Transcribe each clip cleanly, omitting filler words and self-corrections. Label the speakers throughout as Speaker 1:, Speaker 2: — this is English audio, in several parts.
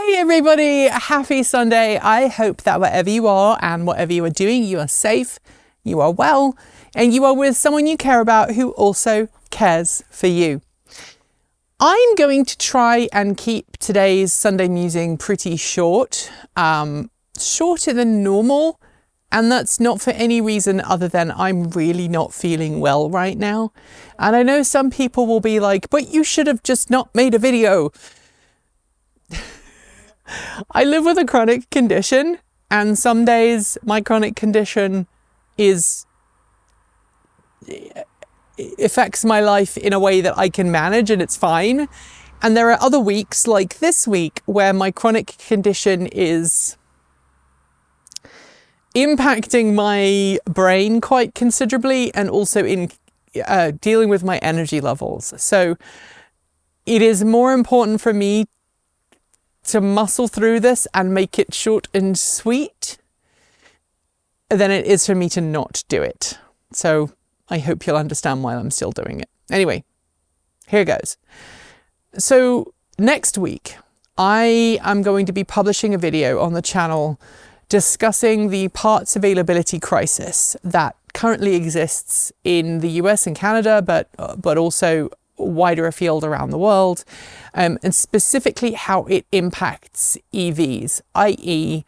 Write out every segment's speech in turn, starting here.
Speaker 1: Hey everybody, happy Sunday. I hope that wherever you are and whatever you are doing, you are safe, you are well, and you are with someone you care about who also cares for you. I'm going to try and keep today's Sunday musing pretty short, shorter than normal, and that's not for any reason other than I'm really not feeling well right now. And I know some people will be like, but you should have just not made a video. I live with a chronic condition, and some days my chronic condition affects my life in a way that I can manage and it's fine. And there are other weeks like this week where my chronic condition is impacting my brain quite considerably and also in dealing with my energy levels. So it is more important for me to muscle through this and make it short and sweet than it is for me to not do it. So I hope you'll understand why I'm still doing it. Anyway, here goes. So next week, I am going to be publishing a video on the channel discussing the parts availability crisis that currently exists in the US and Canada, but also wider afield around the world, and specifically how it impacts EVs, i.e.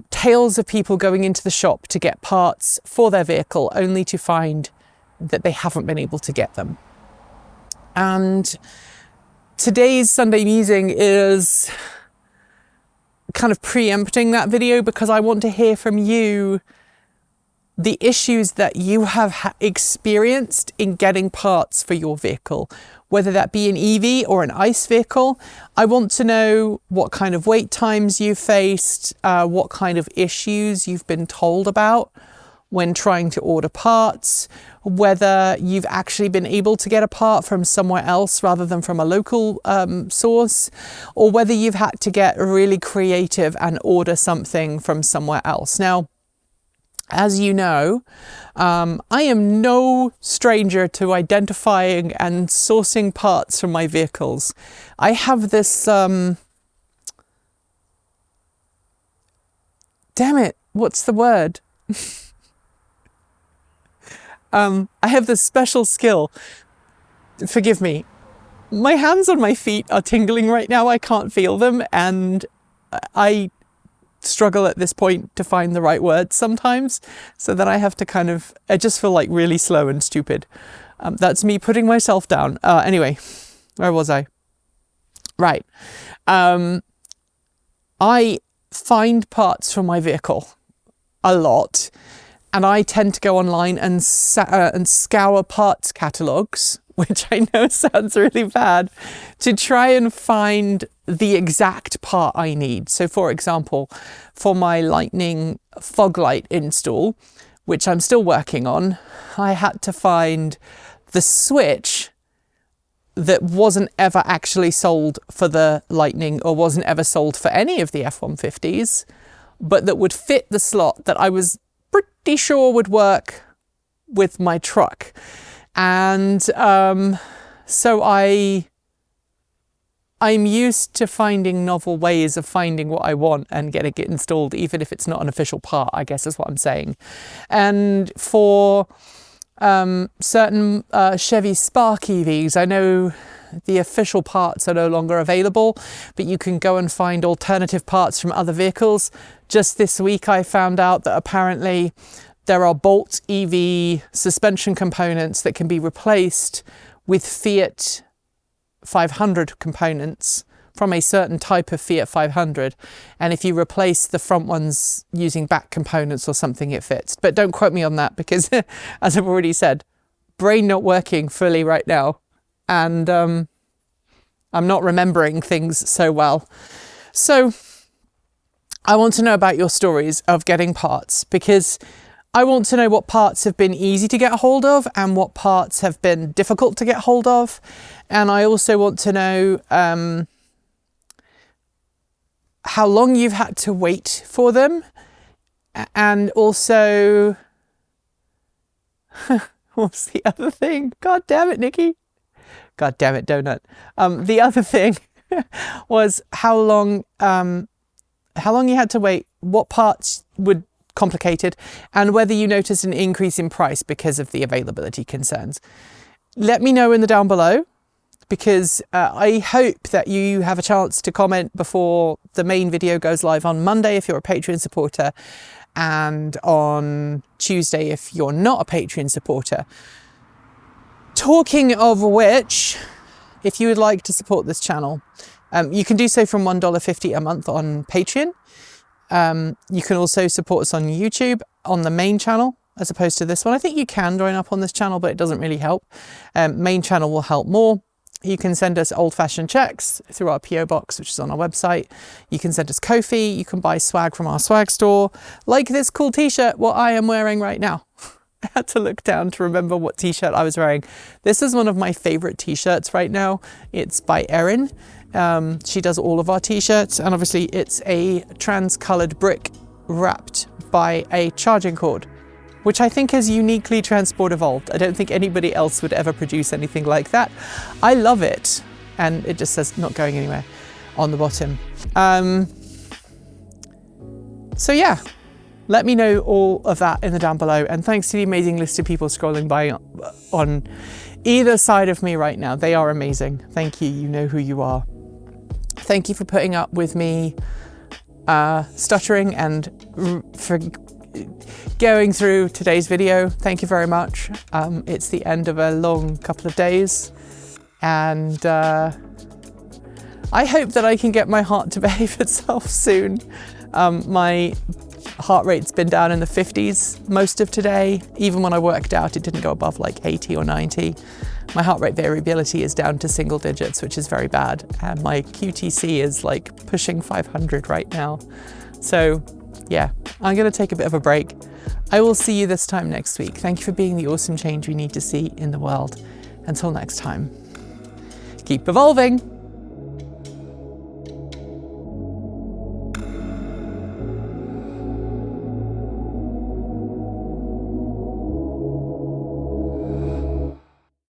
Speaker 1: Tales of people going into the shop to get parts for their vehicle only to find that they haven't been able to get them. And today's Sunday musing is kind of preempting that video because I want to hear from you the issues that you have experienced in getting parts for your vehicle, whether that be an EV or an ICE vehicle. I want to know what kind of wait times you've faced, what kind of issues you've been told about when trying to order parts, whether you've actually been able to get a part from somewhere else rather than from a local source, or whether you've had to get really creative and order something from somewhere else. Now, as you know, I am no stranger to identifying and sourcing parts from my vehicles. I have this, damn it, what's the word? I have this special skill. Forgive me. My hands on my feet are tingling right now. I can't feel them, and I struggle at this point to find the right words sometimes, so that I have to I just feel like really slow and stupid. That's me putting myself down. Anyway, where was I? Right. I find parts from my vehicle a lot, and I tend to go online and scour parts catalogs, which I know sounds really bad, to try and find the exact part I need. So for example, for my lightning fog light install, which I'm still working on, I had to find the switch that wasn't ever actually sold for the Lightning or wasn't ever sold for any of the F-150s, but that would fit the slot that I was pretty sure would work with my truck. And so I'm used to finding novel ways of finding what I want and getting it installed, even if it's not an official part, I guess is what I'm saying. And for certain Chevy Spark EVs, I know the official parts are no longer available, but you can go and find alternative parts from other vehicles. Just this week, I found out that apparently there are Bolt EV suspension components that can be replaced with Fiat 500 components from a certain type of Fiat 500. And if you replace the front ones using back components or something, it fits. But don't quote me on that because, as I've already said, brain not working fully right now. And I'm not remembering things so well. So I want to know about your stories of getting parts, because I want to know what parts have been easy to get hold of and what parts have been difficult to get hold of. And I also want to know how long you've had to wait for them. And also, what's the other thing? God damn it, Nikki. God damn it, donut. The other thing was how long you had to wait, what parts were complicated, and whether you noticed an increase in price because of the availability concerns. Let me know in the down below, because I hope that you have a chance to comment before the main video goes live on Monday if you're a Patreon supporter, and on Tuesday if you're not a Patreon supporter. Talking of which, if you would like to support this channel, you can do so from $1.50 a month on Patreon. You can also support us on YouTube on the main channel as opposed to this one. I think you can join up on this channel, but it doesn't really help. Main channel will help more. You can send us old-fashioned checks through our PO box, which is on our website. You can send us Ko-fi. You can buy swag from our swag store, like this cool t-shirt, what I am wearing right now. I had to look down to remember what t-shirt I was wearing. This is one of my favorite t-shirts right now. It's by Erin. She does all of our t-shirts, and obviously it's a trans-colored brick wrapped by a charging cord, which I think is uniquely transport evolved. I don't think anybody else would ever produce anything like that. I love it. And it just says not going anywhere on the bottom. So yeah, let me know all of that in the down below. And thanks to the amazing list of people scrolling by on either side of me right now. They are amazing. Thank you. You know who you are. Thank you for putting up with me stuttering and for going through today's video. Thank you very much. It's the end of a long couple of days, and I hope that I can get my heart to behave itself soon. My heart rate's been down in the 50s most of today. Even when I worked out, it didn't go above like 80 or 90. My heart rate variability is down to single digits, which is very bad. And my QTC is like pushing 500 right now. So yeah, I'm gonna take a bit of a break. I will see you this time next week. Thank you for being the awesome change we need to see in the world. Until next time, keep evolving.